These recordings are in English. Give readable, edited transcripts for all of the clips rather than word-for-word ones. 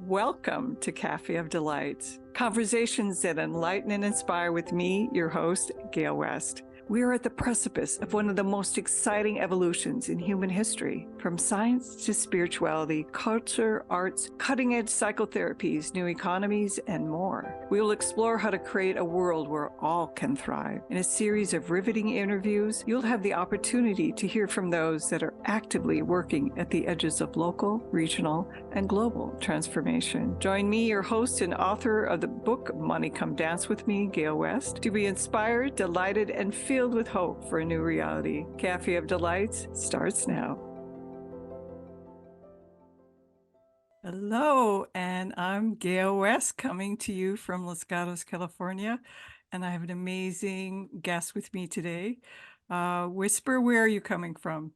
Welcome to Café of Delights, conversations that enlighten and inspire with me, your host, Gail West. We are at the precipice of one of the most exciting evolutions in human history, from science to spirituality, culture, arts, cutting-edge psychotherapies, new economies, and more. We will explore how to create a world where all can thrive. In a series of riveting interviews, you'll have the opportunity to hear from those that are actively working at the edges of local, regional, and global transformation. Join me, your host and author of the book Money Come Dance With Me, Gail West, to be inspired, delighted, and filled with hope for a new reality. Café of Delights starts now. Hello, and I'm Gail West coming to you from Los Gatos, California, and I have an amazing guest with me today. Wisper, where are you coming from?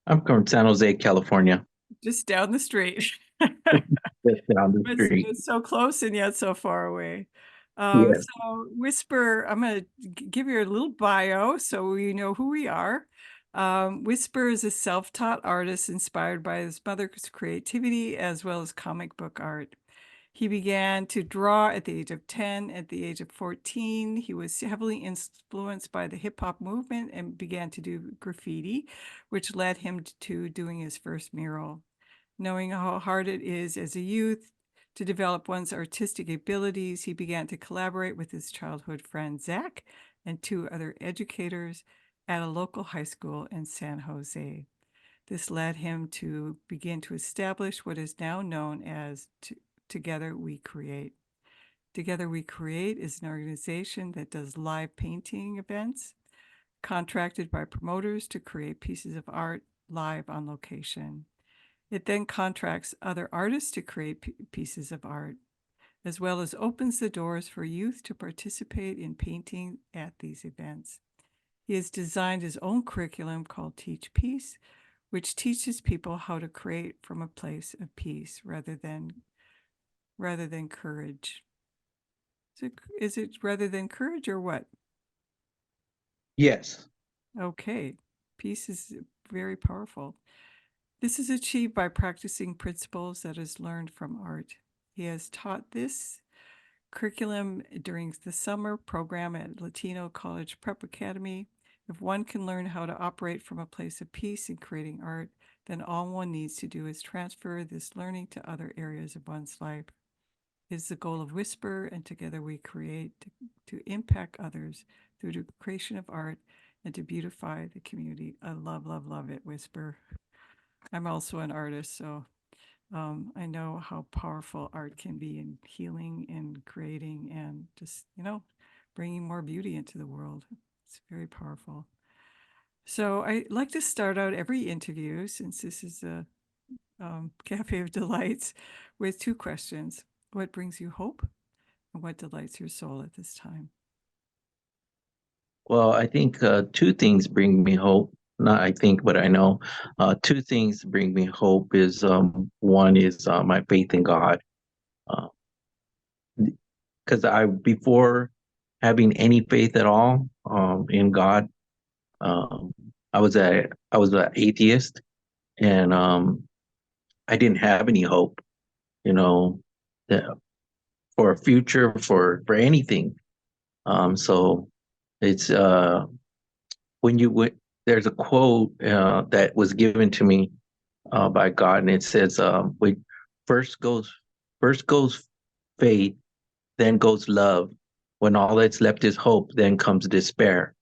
I'm from San Jose, California. Just down the street. Just down the street. It's so close and yet so far away. Yes. So Wisper, I'm going to give you a little bio so you know who we are. Wisper is a self-taught artist inspired by his mother's creativity as well as comic book art. He began to draw at the age of 10. At the age of 14, he was heavily influenced by the hip hop movement and began to do graffiti, which led him to doing his first mural. Knowing how hard it is as a youth to develop one's artistic abilities, he began to collaborate with his childhood friend Zach and two other educators at a local high school in San Jose. This led him to begin to establish what is now known as Together We Create. Together We Create is an organization that does live painting events, contracted by promoters to create pieces of art live on location. It then contracts other artists to create pieces of art, as well as opens the doors for youth to participate in painting at these events. He has designed his own curriculum called Teach Peace, which teaches people how to create from a place of peace rather than courage. Is it rather than courage or what? Yes. Okay. Peace is very powerful. This is achieved by practicing principles that is learned from art. He has taught this curriculum during the summer program at Latino College Prep Academy. If one can learn how to operate from a place of peace in creating art, then all one needs to do is transfer this learning to other areas of one's life. It is the goal of Wisper, and Together We Create, to impact others through the creation of art and to beautify the community. I love, love, love it, Wisper. I'm also an artist, so I know how powerful art can be in healing and creating and just, bringing more beauty into the world. It's very powerful. So I like to start out every interview, since this is a Cafe of Delights, with two questions. What brings you hope, and what delights your soul at this time? Well, I think two things bring me hope. Not I think, but I know. Two things bring me hope is one is my faith in God. Because before having any faith at all in God, um, I was an atheist, and I didn't have any hope, you know, that, for a future, for anything. So it's when you would there's a quote that was given to me by God, and it says, first goes first goes faith, then goes love. When all that's left is hope, then comes despair."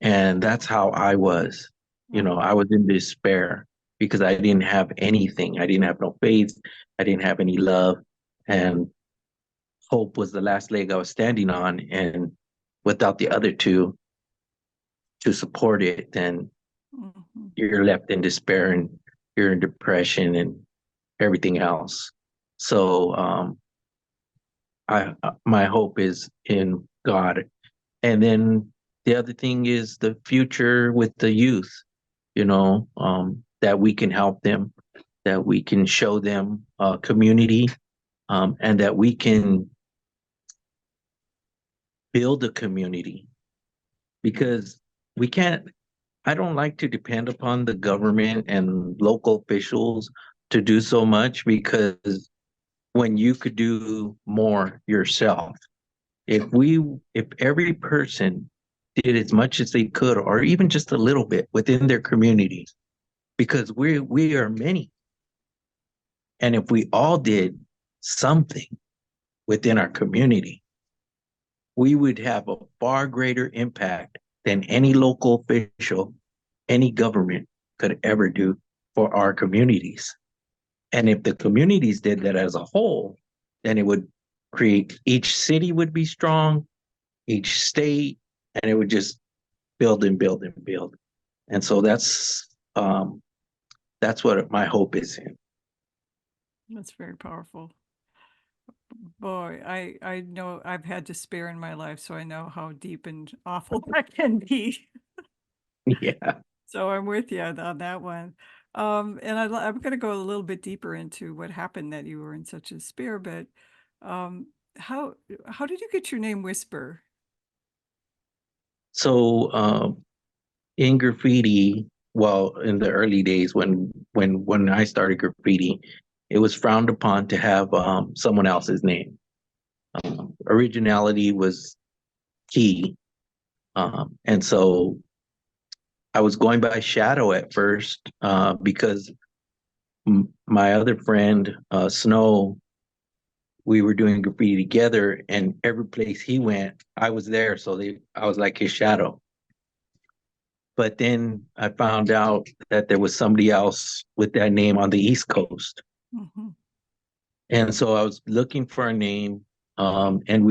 And that's how I was. I was in despair because I didn't have anything. I didn't have no faith. I didn't have any love, and hope was the last leg I was standing on. And without the other two to support it, then you're left in despair and you're in depression and everything else. So I my hope is in God. And then the other thing is the future with the youth, that we can help them, that we can show them community, and that we can build a community, because we can't I don't like to depend upon the government and local officials to do so much, because when you could do more yourself. If every person did as much as they could, or even just a little bit within their community, because we are many, and if we all did something within our community, we would have a far greater impact than any local official, any government could ever do for our communities. And if the communities did that as a whole, then it would create, each city would be strong, each state, and it would just build and build and build. And so that's what my hope is in. That's very powerful. Boy, I know I've had despair in my life, so I know how deep and awful that can be. Yeah. So I'm with you on that one. And I'm going to go a little bit deeper into what happened that you were in such despair, but um, how how did you get your name Wisper? So in graffiti, well, in the early days when I started graffiti, it was frowned upon to have someone else's name. Originality was key, and so I was going by Shadow at first because my other friend Snow, we were doing graffiti together, and every place he went, I was there, so I was like his shadow. But then I found out that there was somebody else with that name on the East Coast. Mhm. And so I was looking for a name. And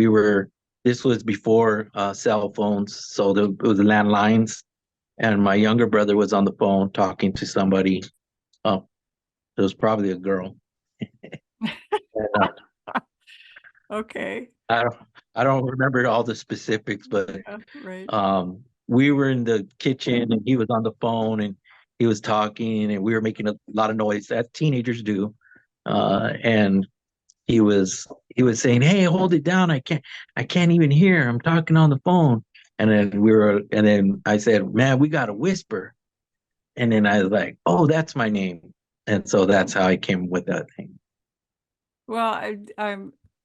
this was before cell phones. So it was landlines. And my younger brother was on the phone talking to somebody. Oh, it was probably a girl. And, Okay. I don't, I don't remember all the specifics, but Yeah, right. we were in the kitchen and he was on the phone and he was talking and we were making a lot of noise as teenagers do. And he was saying, "Hey, hold it down. I can't even hear. I'm talking on the phone." And then I said, "Man, we got a whisper." And then I was like, "Oh, that's my name." And so that's how I came with that thing. Well,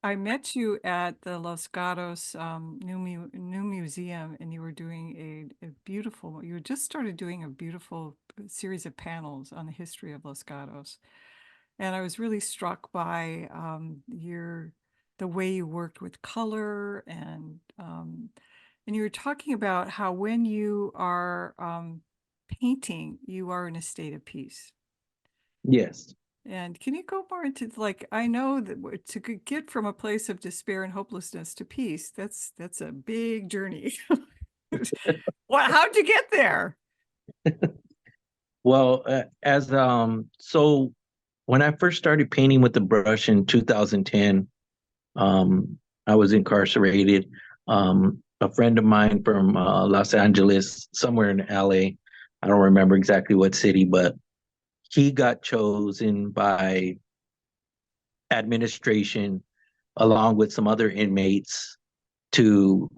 I met you at the Los Gatos new museum, and you were doing a beautiful. You had just started doing a beautiful series of panels on the history of Los Gatos, and I was really struck by your the way you worked with color and you were talking about how when you are painting, you are in a state of peace. Yes. And can you go more into like I know that get from a place of despair and hopelessness to peace, that's a big journey. What how'd you get there? Well, as so when I first started painting with the brush in 2010, I was incarcerated. A friend of mine from Los Angeles, somewhere in LA, I don't remember exactly what city, but he got chosen by administration along with some other inmates to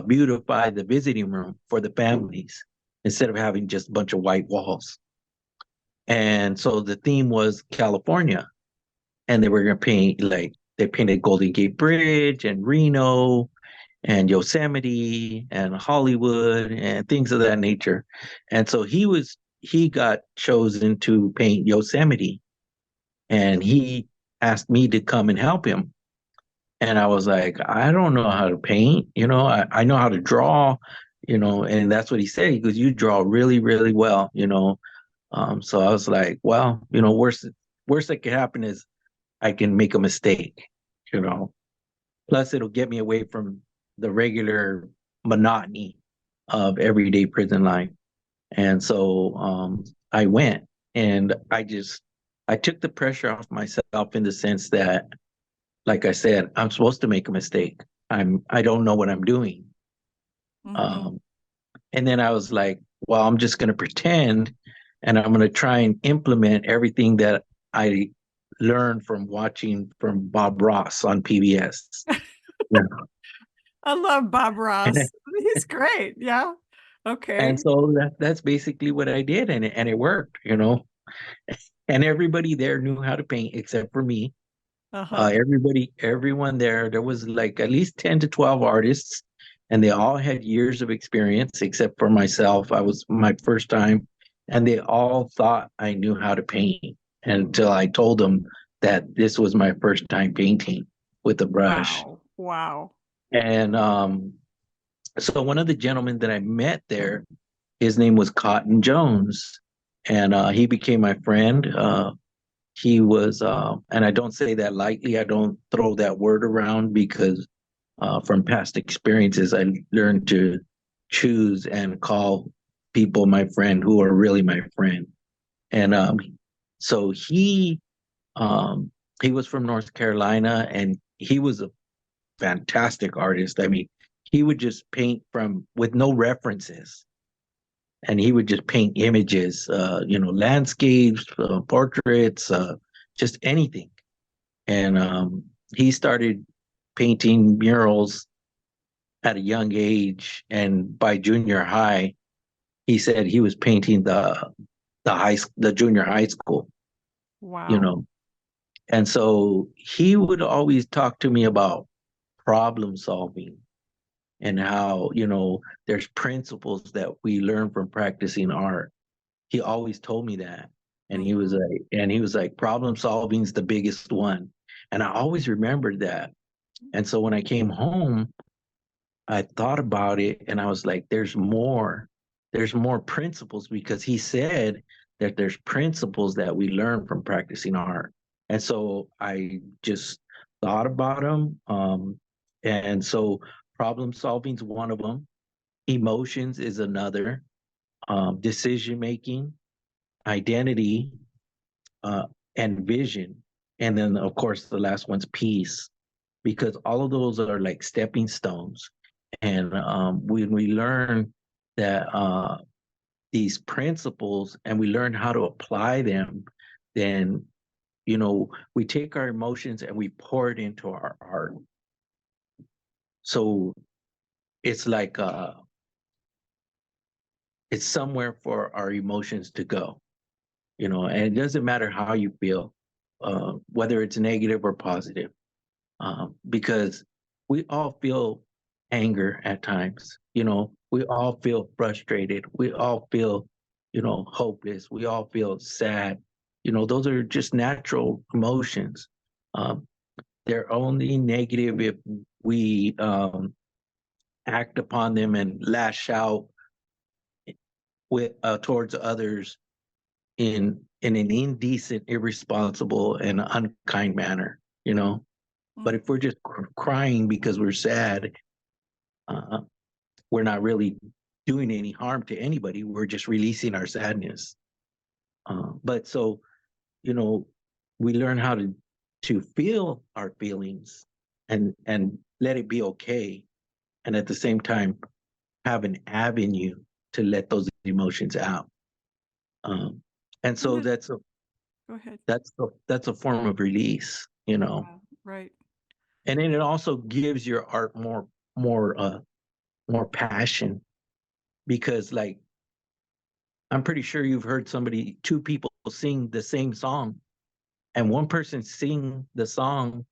beautify the visiting room for the families instead of having just a bunch of white walls. And so the theme was California, and they were going to paint like they painted Golden Gate Bridge and Reno and Yosemite and Hollywood and things of that nature. And so he got chosen to paint Yosemite, and he asked me to come and help him. And I was like, I don't know how to paint, I know how to draw, and that's what he said. He goes, "You draw really, really well, So I was like, well, worst that could happen is I can make a mistake, you know. Plus, it'll get me away from the regular monotony of everyday prison life. And so I went and I took the pressure off myself in the sense that, like I said, I'm supposed to make a mistake. I don't know what I'm doing. Hmm. Um, and then I was like, well, I'm just going to pretend and I'm going to try and implement everything that I learned from watching from Bob Ross on PBS. Yeah. I love Bob And, Ross. He's great. Yeah. and Okay. so that's basically what I did, and it worked. And everybody there knew how to paint except for me. Uh-huh. Everyone there was like at least 10 to 12 artists, and they all had years of experience, except for myself. I was my first time, and they all thought I knew how to paint until I told them that this was my first time painting with a brush. Wow. Wow. And so one of the gentlemen that I met there, his name was Cotton Jones, and he became my friend. He was, and I don't say that lightly. I don't throw that word around because from past experiences, I learned to choose and call people my friend who are really my friend. And so um, he was from North Carolina, and he was a fantastic artist. I mean, he would just paint from with no references, and he would just paint images, landscapes, portraits, just anything. And he started painting murals at a young age, and by junior high, he said he was painting the junior high school, you Wow. know. And so he would always talk to me about problem solving and how, there's principles that we learn from practicing art. He always told me that. And Mhm. he was like, problem solving is the biggest one. And I always remembered that. And so when I came home, I thought about it and I was like, there's more principles because he said that there's principles that we learn from practicing art. And so I just thought about them. And so problem solving is one of them. Emotions is another. Decision making, identity, uh, and vision. And then, of course, the last one's peace, because all of those are like stepping stones. And when we learn that these principles and we learn how to apply them, then, we take our emotions and we pour it into our art. So it's like, it's somewhere for our emotions to go, and it doesn't matter how you feel, whether it's negative or positive, because we all feel anger at times. We all feel frustrated. We all feel, hopeless. We all feel sad. Those are just natural emotions. Um, they're only negative if we act upon them and lash out with towards others in an indecent, irresponsible, and unkind manner. But if we're Mhm. just crying because we're sad, uh, we're not really doing any harm to anybody. We're just releasing our sadness. But so, you know, we learn how to feel our feelings and let it be okay, and at the same time have an avenue to let those emotions out. Um, and And so that Go ahead. that's a form of release, Yeah, right. and then it also gives your art more passion because like I'm pretty sure you've heard two people sing the same song, and one person sing the song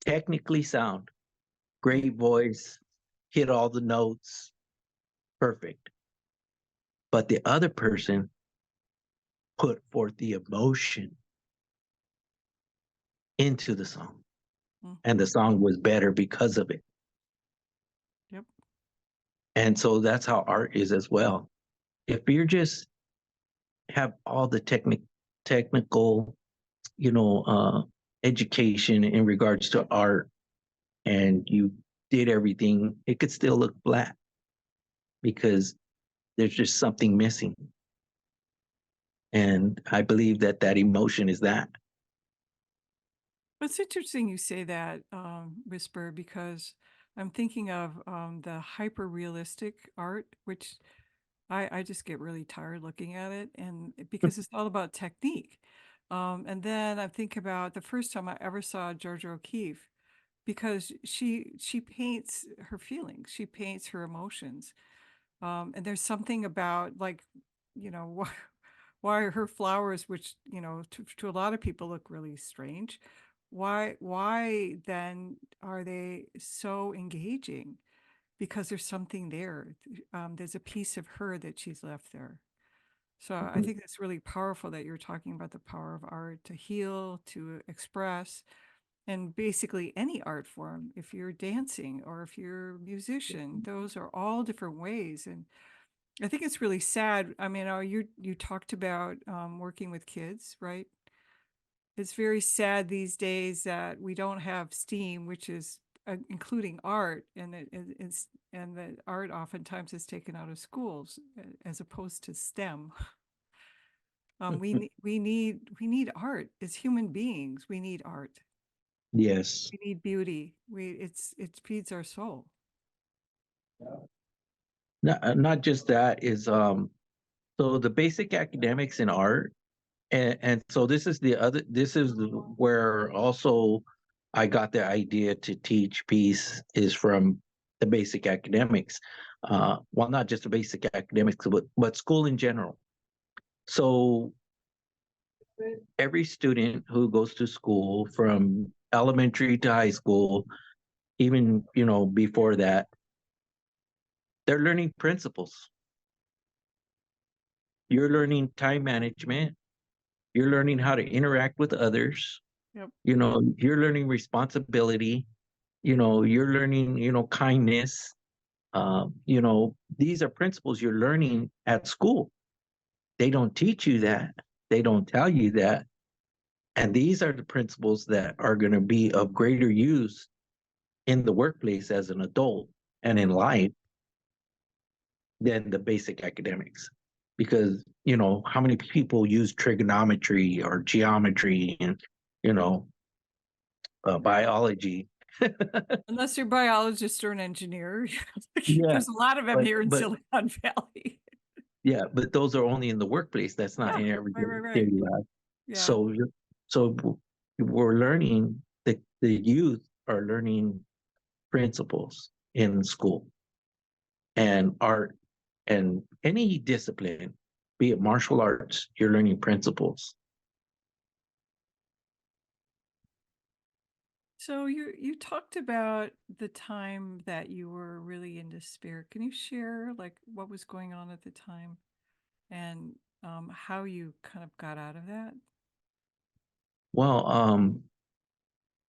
technically sound Mm, great voice, hit all the notes, perfect. But the other person put forth the emotion into the song, and mhm. the song was better because of it. Yep. And so that's how art is as well. If you're just have all the technical, you know, uh, education in regards to art, and you did everything, it could still look flat because there's just something missing. And I believe that that emotion is that. It's interesting you say that, Whisper, because I'm thinking of the hyper realistic art, which I just get really tired looking at it, and because it's all about technique. And then I think about the first time I ever saw Georgia O'Keeffe, because she paints her feelings, she paints her emotions, and there's something about like, why her flowers, which to a lot of people look really strange, why then are they so engaging? Because there's something there. There's a piece of her that she's left there. So I think that's really powerful that you're talking about the power of art to heal, to express, and basically any art form. If you're dancing or if you're a musician, those are all different ways. And I think it's really sad. I mean, you talked about working with kids, right? It's very sad these days that we don't have STEAM, which is including art, and and that art oftentimes is taken out of schools as opposed to STEM. We need art as human beings. We need art. Yes. We need beauty. It feeds our soul. Not just that is so the basic academics in art, and so this is where also I got the idea to teach peace is from the basic academics. Well, not just the basic academics, but school in general. So every student who goes to school from elementary to high school, even before that, they're learning principles. You're learning time management. You're learning how to interact with others. Yep. You're learning responsibility. You're learning, kindness. These are principles you're learning at school. They don't teach you that. They don't tell you that. And these are the principles that are going to be of greater use in the workplace as an adult and in life than the basic academics. Because, how many people use trigonometry or geometry and, you know, biology? Unless you're a biologist or an engineer, Yeah, there's a lot of them but here in but Silicon Valley. yeah, but those are only in the workplace. That's not Yeah, in everyday right, right, right. daily life. Yeah. So so we're learning the youth are learning principles in school and art and any discipline, be it martial arts, you're learning principles. So you talked about the time that you were really in despair. Can you share like what was going on at the time and how you kind of got out of that? Well,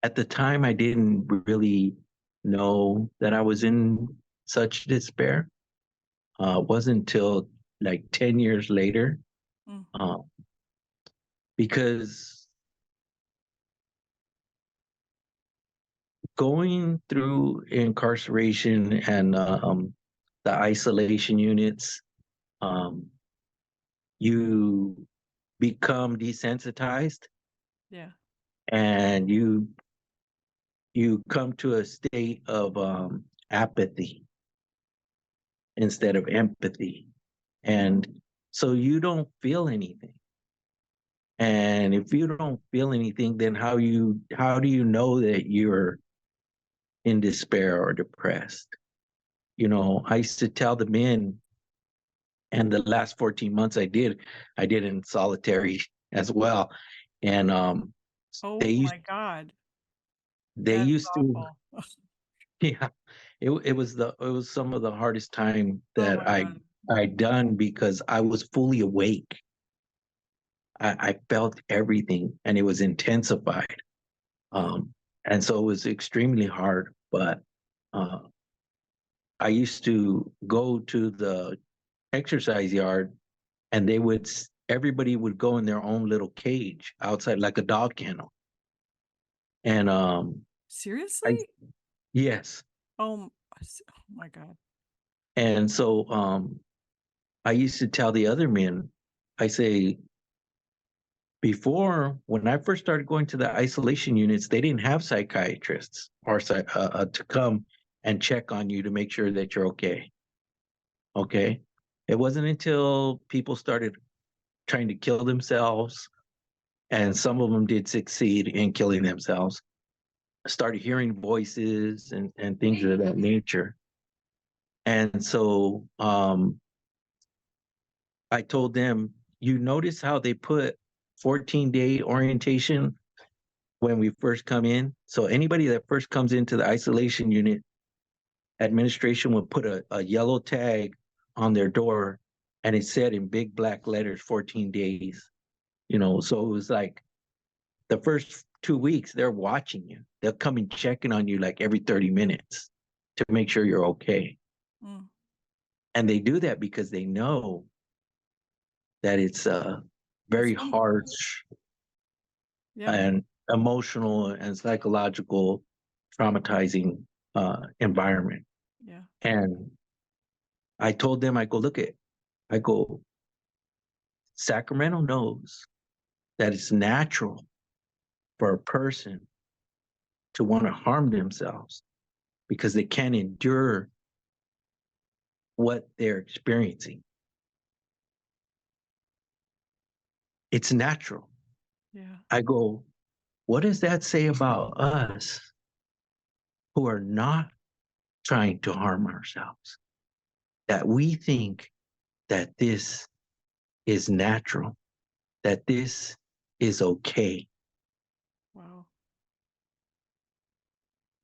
at the time, I didn't really know that I was in such despair. Wasn't until like 10 years later, Mm, uh, because going through incarceration and the isolation units, um, you become desensitized yeah. and you come to a state of apathy instead of empathy, and so you don't feel anything. And if you don't feel anything, then how do you know that you're in despair or depressed? I used to tell the men, and the last 14 months I did in solitary as well. And they Oh used my God. they That is used to awful. yeah, it was some of the hardest time Oh that my God. I done because I was fully awake. I felt everything and it was intensified. And so it was extremely hard, but uh, I used to go to the exercise yard and everybody would go in their own little cage outside like a dog kennel. And I Seriously? yes. Oh my God. And so I used to tell the other men, I say, before when I first started going to the isolation units, they didn't have psychiatrists or to come and check on you to make sure that you're okay. Okay. It wasn't until people started trying to kill themselves, and some of them did succeed in killing themselves, started hearing voices and things of that nature. And so I told them, you notice how they put 14-day orientation when we first come in. So anybody that first comes into the isolation unit, administration would put a yellow tag on their door, and it said in big black letters 14 days. So it was like the first 2 weeks they're watching you. They'll come and checking on you like every 30 minutes to make sure you're okay. Mm. And they do that because they know that it's a That's very wonderful. harsh Yeah. and emotional and psychological traumatizing environment. Yeah. And I told them, I go, Sacramento knows that it's natural for a person to want to harm themselves because they can't endure what they're experiencing. It's natural. Yeah. I go, what does that say about us who are not trying to harm ourselves? That we think that this is natural, that this is okay. Wow.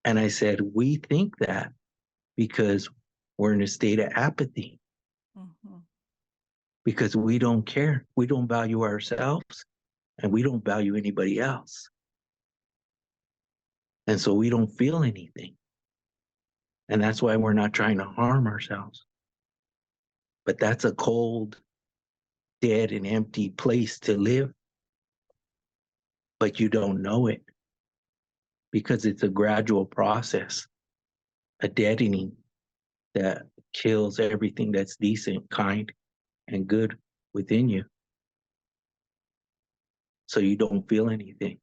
And I said, we think that because we're in a state of apathy, Hmm. because we don't care. We don't value ourselves and we don't value anybody else. And so we don't feel anything. And that's why we're not trying to harm ourselves. But that's a cold, dead, and empty place to live. But you don't know it because it's a gradual process, a deadening that kills everything that's decent, kind, and good within you. So you don't feel anything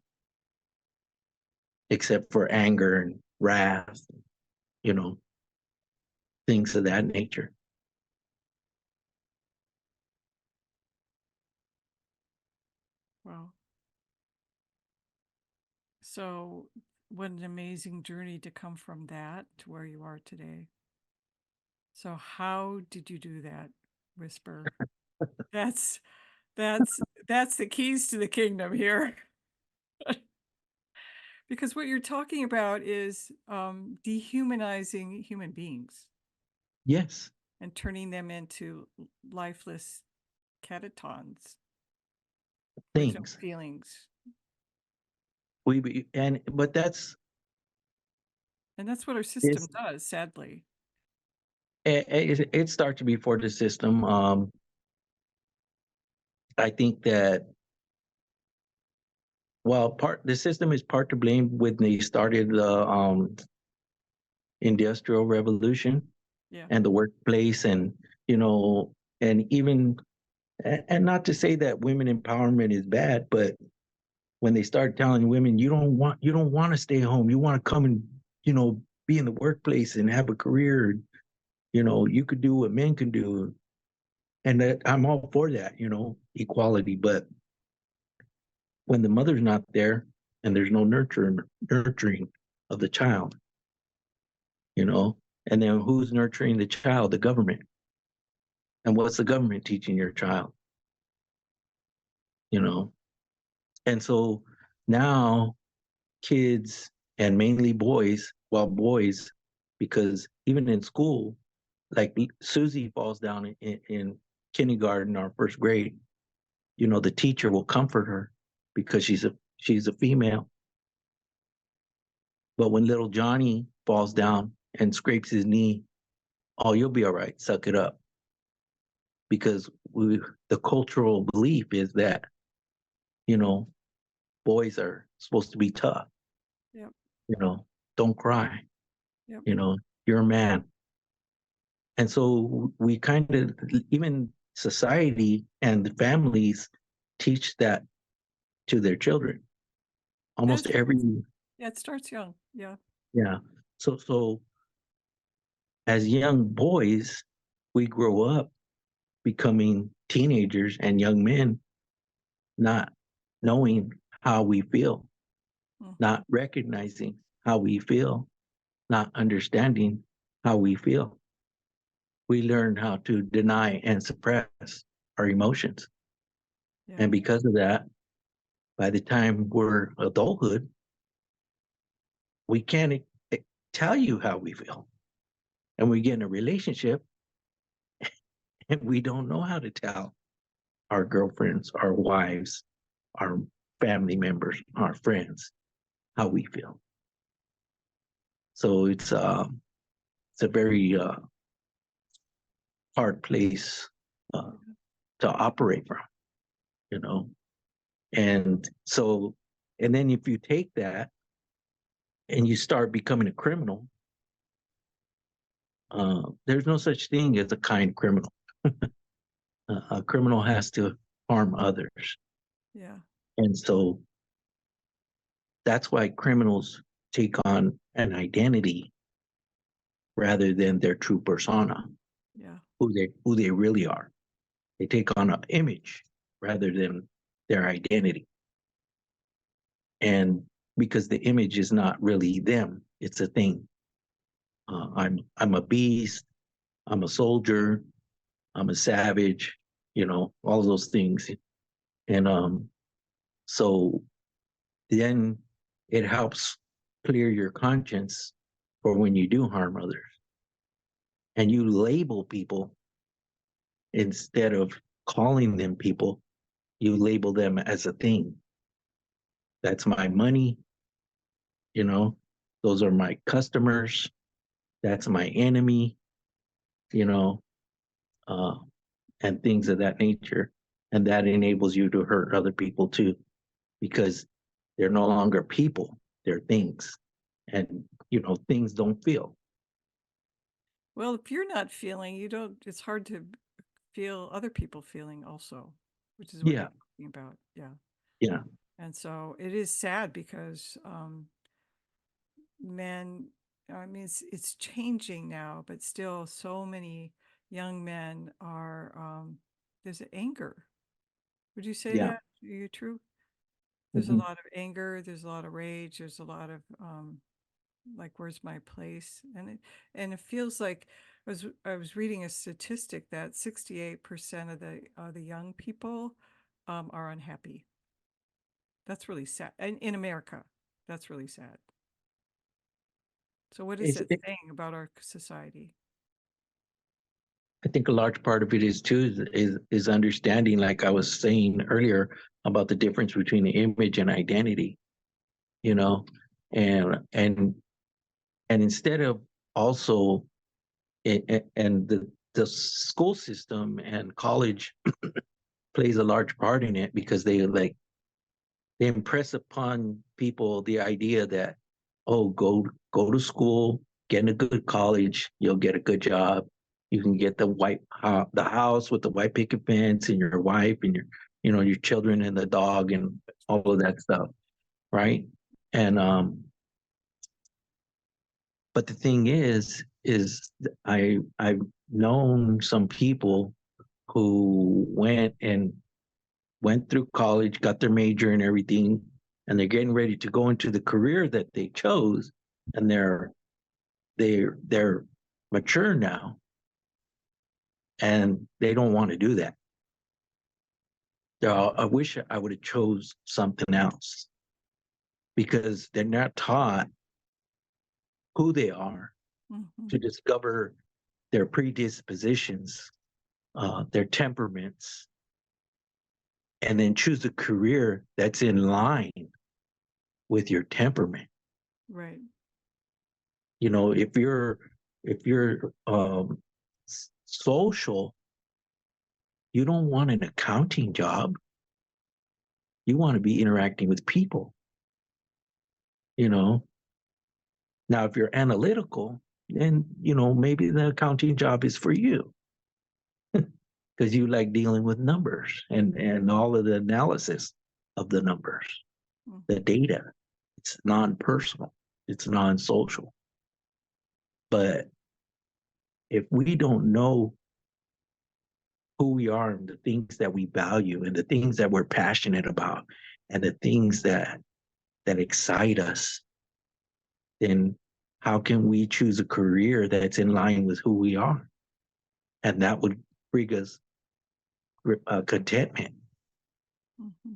except for anger and wrath, you know, things of that nature. Wow. So, what an amazing journey to come from that to where you are today. So, how did you do that, Whisper? That's that's that's the keys to the kingdom here. Because what you're talking about is dehumanizing human beings Yes, and turning them into lifeless catatons with no things. feelings. But And that's what our system it's does, sadly. it started before the system. I think that part the system is part to blame when they started the industrial revolution Yeah. and the workplace, and you know, and even and not to say that women empowerment is bad, but when they start telling women you don't want to stay home, you want to come and be in the workplace and have a career, you could do what men can do, and that I'm all for that, equality. But when the mother's not there and there's no nurturing of the child, and then who's nurturing the child? The government. And what's the government teaching your child? you know and so now kids, and mainly boys, well, boys, because even in school, like Susie falls down in kindergarten or first grade, the teacher will comfort her because she's a female. But when little Johnny falls down and scrapes his knee, oh, you'll be all right, suck it up. Because the cultural belief is that, you know, boys are supposed to be tough, Yep. you know, don't cry, Yep. you know, you're a man. And so we kind of, even society and the families teach that to their children. And it Almost every, starts, yeah, it starts young. Yeah. yeah. So as young boys, we grow up becoming teenagers and young men, not knowing how we feel, Hmm. not recognizing how we feel, not understanding how we feel. We learn how to deny and suppress our emotions. Yeah. And because of that, by the time we're adulthood, We can't tell you how we feel. And we get in a relationship and we don't know how to tell our girlfriends, our wives, our family members, our friends how we feel. So it's a very hard place uh, to operate from, you know. And so, and then if you take that and you start becoming a criminal, there's no such thing as a kind criminal. A criminal has to harm others. Yeah. And so that's why criminals take on an identity rather than their true persona, Yeah. who they really are. They take on an image rather than their identity. And because the image is not really them, it's a thing. I'm a beast. I'm a soldier. I'm a savage. You know, all those things. And so then it helps clear your conscience for when you do harm others. And you label people instead of calling them people, you label them as a thing. That's my money, you know, those are my customers, that's my enemy, you know, uh, and things of that nature. And that enables you to hurt other people too, because they're no longer people, they're things. And, you know, things don't feel. Well, if you're not feeling, you don't, it's hard to feel other people feeling also, which is what you're Yeah, talking about. Yeah. yeah, And so it is sad because men, I mean, it's changing now, but still so many young men are, there's anger. Would you say yeah. that? Are you true? There's a Mhm. lot of anger, there's a lot of rage, there's a lot of like where's my place? And it feels like I was reading a statistic that 68% of the young people are unhappy. That's really sad. And in America, that's really sad. So what is It's, that saying about our society? I think a large part of it is too is understanding, like I was saying earlier, about the difference between the image and identity, you know, and and and instead of also and the school system and college plays a large part in it because they impress upon people the idea that, oh, go to school, get in a good college, you'll get a good job, you can get the house with the white picket fence and your wife and your, you know, your children and the dog and all of that stuff, right? And but the thing is I've known some people who went through college, got their major and everything, and they're getting ready to go into the career that they chose, and they're mature now, and they don't want to do that. I wish I would have chose something else because they're not taught who they are Hmm. to discover their predispositions, their temperaments, and then choose a career that's in line with your temperament. Right. You know, if you're social, you don't want an accounting job. You want to be interacting with people, you know. Now, if you're analytical, then, you know, maybe the accounting job is for you because you like dealing with numbers and all of the analysis of the numbers, the Hmm. data. It's non-personal, it's non-social. But if we don't know who we are and the things that we value and the things that we're passionate about and the things that excite us, then how can we choose a career that's in line with who we are? And that would bring us contentment. Hmm.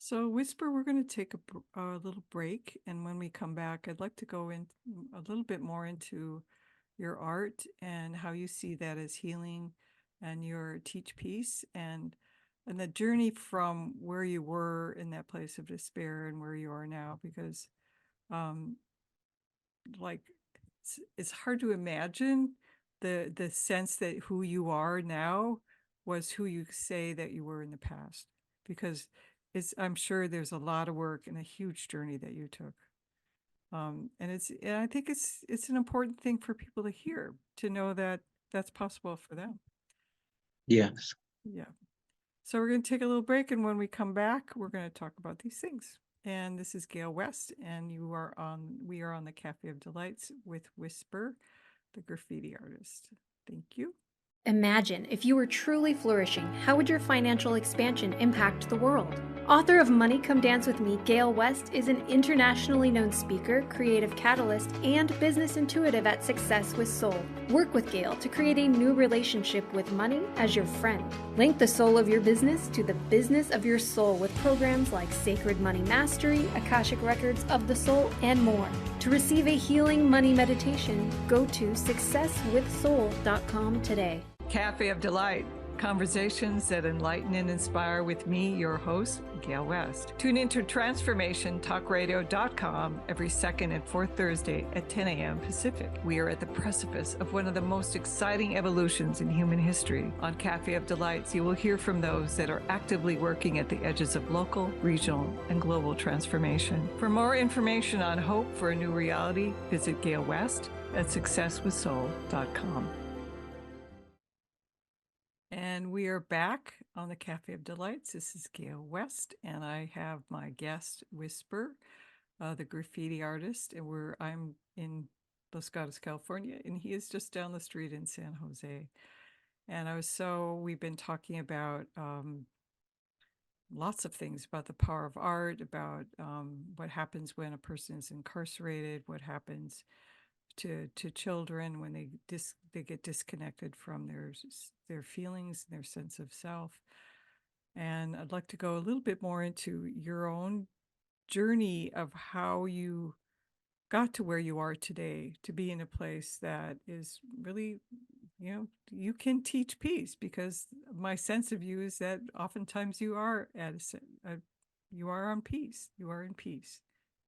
So, Whisper, we're going to take a little break. And when we come back, I'd like to go in a little bit more into your art and how you see that as healing and your teach piece and the journey from where you were in that place of despair and where you are now, because um, like it's hard to imagine the sense that who you are now was who you say that you were in the past, because I'm sure there's a lot of work and a huge journey that you took. And I think it's an important thing for people to hear, to know that that's possible for them. Yes. Yeah. So we're going to take a little break, and when we come back, we're going to talk about these things. And this is Gail West, and we are on the Cafe of Delights with Whisper, the graffiti artist. Thank you. Imagine if you were truly flourishing, how would your financial expansion impact the world? Author of Money Come Dance With Me, Gail West is an internationally known speaker, creative catalyst, and business intuitive at Success with Soul. Work with Gail to create a new relationship with money as your friend. Link the soul of your business to the business of your soul with programs like Sacred Money Mastery, Akashic Records of the Soul, and more. To receive a healing money meditation, go to successwithsoul.com today. Cafe of Delight, conversations that enlighten and inspire with me, your host, Gail West. Tune into transformationtalkradio.com every second and fourth Thursday at 10 a.m. Pacific. We are at the precipice of one of the most exciting evolutions in human history. On Cafe of Delights, you will hear from those that are actively working at the edges of local, regional, and global transformation. For more information on hope for a new reality, visit Gail West at successwithsoul.com. And we are back on the Cafe of Delights. This is Gail West, and I have my guest, Whisper, the graffiti artist. And I'm in Los Gatos, California, and he is just down the street in San Jose. And we've been talking about lots of things, about the power of art, about what happens when a person is incarcerated, what happens to children when they get disconnected from their feelings and their sense of self. And I'd like to go a little bit more into your own journey of how you got to where you are today, to be in a place that is really, you can teach peace, because my sense of you is that oftentimes you are you are on peace. You are in peace.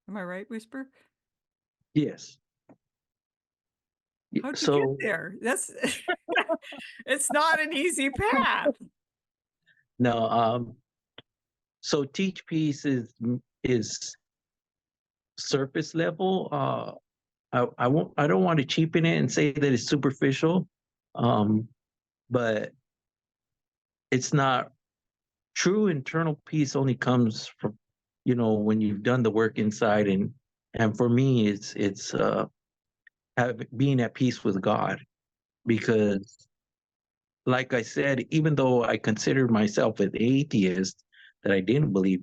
Am I right, Whisper? Yes. How'd you get So there? That's it's not an easy path. no, so teach piece is surface level. I don't want to cheapen it and say that it's superficial, but it's not. True internal peace only comes from, when you've done the work inside, and for me, it's being at peace with God, because, like I said, even though I consider myself an atheist, that I didn't believe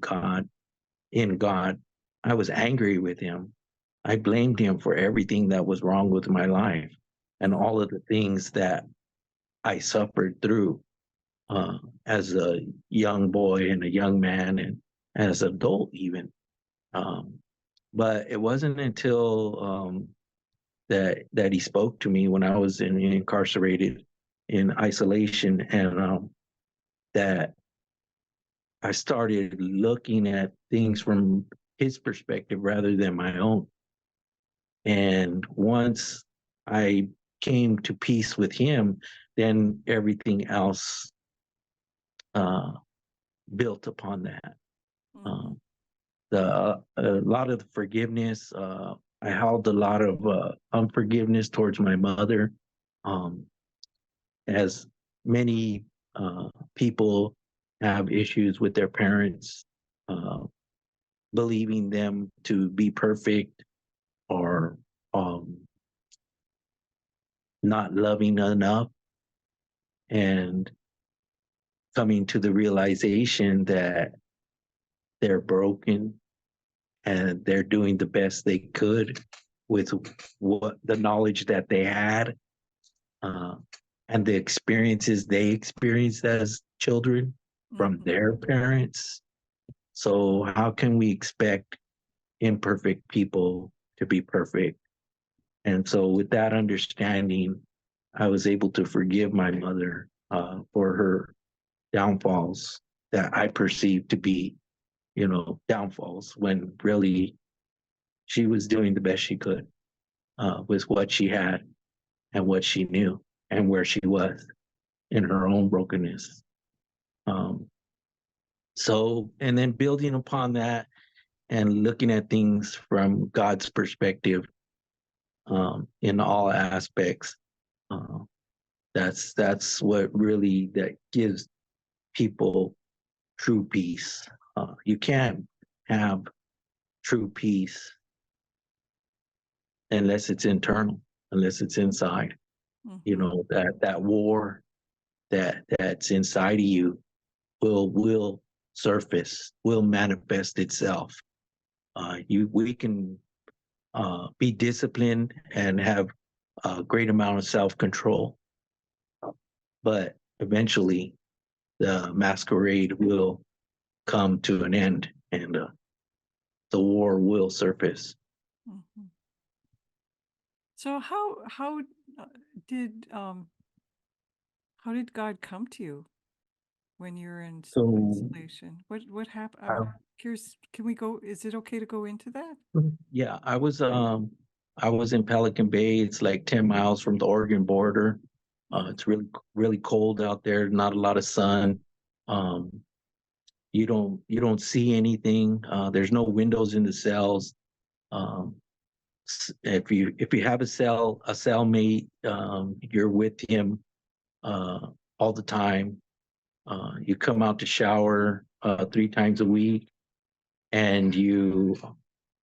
in God, I was angry with him. I blamed him for everything that was wrong with my life and all of the things that I suffered through as a young boy and a young man and as an adult even. Um, but it wasn't until that he spoke to me when I was incarcerated in isolation, and that I started looking at things from his perspective rather than my own. And once I came to peace with him, then everything else uh, built upon that. Mhm. Um, a lot of the forgiveness, I held a lot of unforgiveness towards my mother, um, as many people have issues with their parents, uh, believing them to be perfect, or um, not loving enough, and coming to the realization that they're broken and they're doing the best they could with what the knowledge that they had, uh, and the experiences they experienced as children from Mhm. their parents. So how can we expect imperfect people to be perfect? And so with that understanding, I was able to forgive my mother for her downfalls that I perceived to be, downfalls, when really she was doing the best she could with what she had and what she knew and where she was in her own brokenness. Um, and then building upon that and looking at things from God's perspective in all aspects. Uh, that's what really that gives people true peace. You can't have true peace unless it's internal, unless it's inside. Mhm. That war that's inside of you will surface, will manifest itself. We can be disciplined and have a great amount of self-control, but eventually the masquerade will come to an end, and the war will surface. Mhm. So uh, did how did God come to you when you're in So, isolation? What happened? I, I'm curious. Can we go? Is it okay to go into that? yeah, I was in Pelican Bay. It's like 10 miles from the Oregon border. Mhm. It's really cold out there. Not a lot of sun. Um, you don't see anything. There's no windows in the cells. Um, if you have a cellmate, you're with him uh, all the time. You come out to shower 3 times a week, and you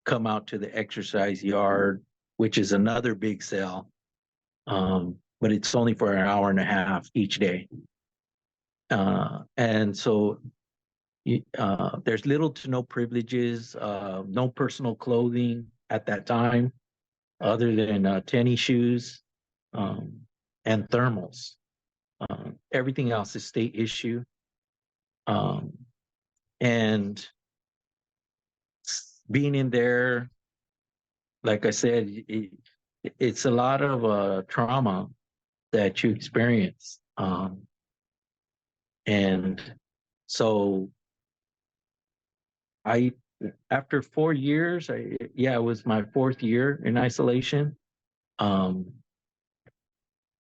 come out to the exercise yard, which is another big cell, but it's only for an hour and a half each day. And so there's little to no privileges, no personal clothing at that time, other than tennis shoes um, and thermals. Everything else is state issue. Um, and being in there, like I said, it's a lot of trauma that you experience. And so I, after 4 years, it was my fourth year in isolation. Um,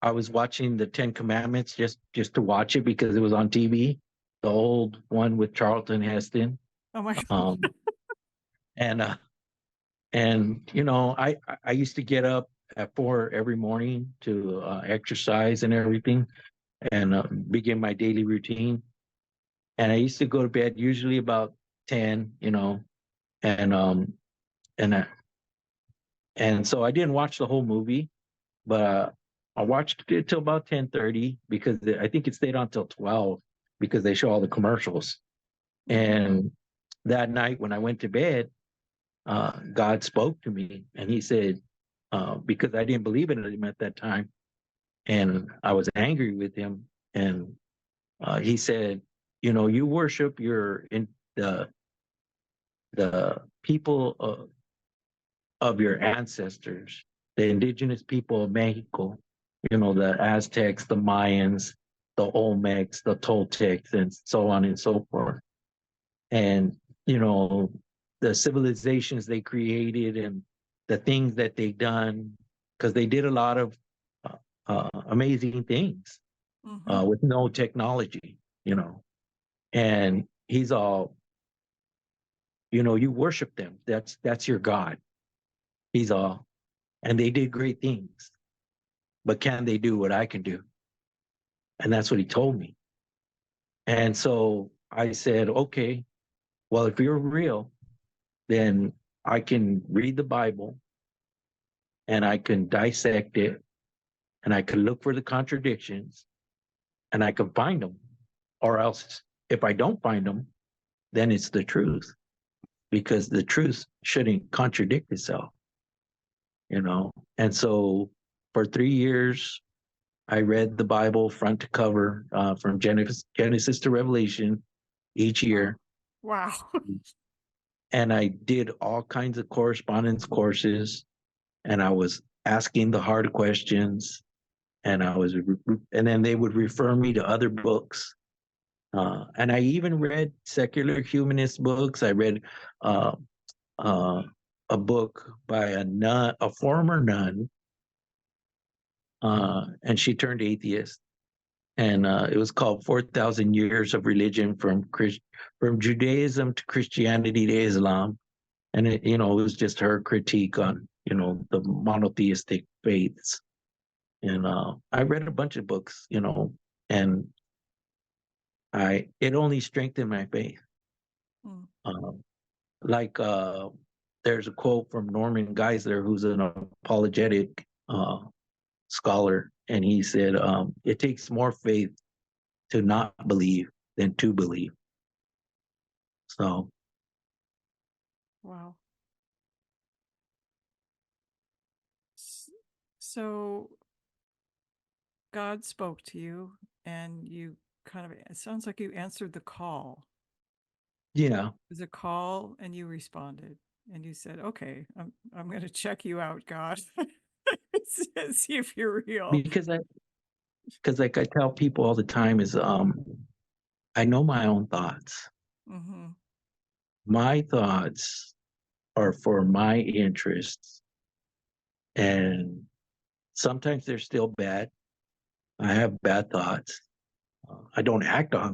I was watching the Ten Commandments just to watch it because it was on TV, the old one with Charlton Heston. Oh my Um, and I used to get up at 4 every morning to exercise and everything, and begin my daily routine. And I used to go to bed usually about 10, and and I, and so I didn't watch the whole movie, but I watched it till about 10:30 because I think it stayed on till 12 because they show all the commercials. God. And that night when I went to bed, God spoke to me, and He said, because I didn't believe in Him at that time, and I was angry with Him, and He said, you worship your in the people of your ancestors, the indigenous people of Mexico, the Aztecs, the Mayans, the Olmecs, the Toltecs, and so on and so forth. And, you know, the civilizations they created and the things that they done, because they did a lot of amazing things Mhm. with no technology, and he's all, you worship them. That's your God. He's all, and they did great things, but can they do what I can do? And that's what he told me. And so I said, okay, well, if you're real, then I can read the Bible and I can dissect it and I can look for the contradictions and I can find them. Or else, if I don't find them, then it's the truth, because the truth shouldn't contradict itself. And so for 3 years, I read the Bible front to cover, from Genesis to Revelation each year. Wow. And I did all kinds of correspondence courses, and I was asking the hard questions, and and then they would refer me to other books. And I even read secular humanist books. I read uh, uh, a book by a former nun, and she turned atheist. And it was called 4,000 Years of Religion from Judaism to Christianity to Islam. And it was just her critique on, the monotheistic faiths. And I read a bunch of books, and it only strengthened my faith. Mm. Um, like there's a quote from Norman Geisler, who's an apologetic scholar, and he said, "It takes more faith to not believe than to believe." So Wow. S- So God spoke to you, and you it sounds like you answered the call. yeah, It was a call, and you responded, and you said, "Okay, I'm going to check you out, God, see if you're real." because like I tell people all the time is I know my own thoughts. Mm-hmm. My thoughts are for my interests, and sometimes they're still bad. I have bad thoughts. I don't act on them.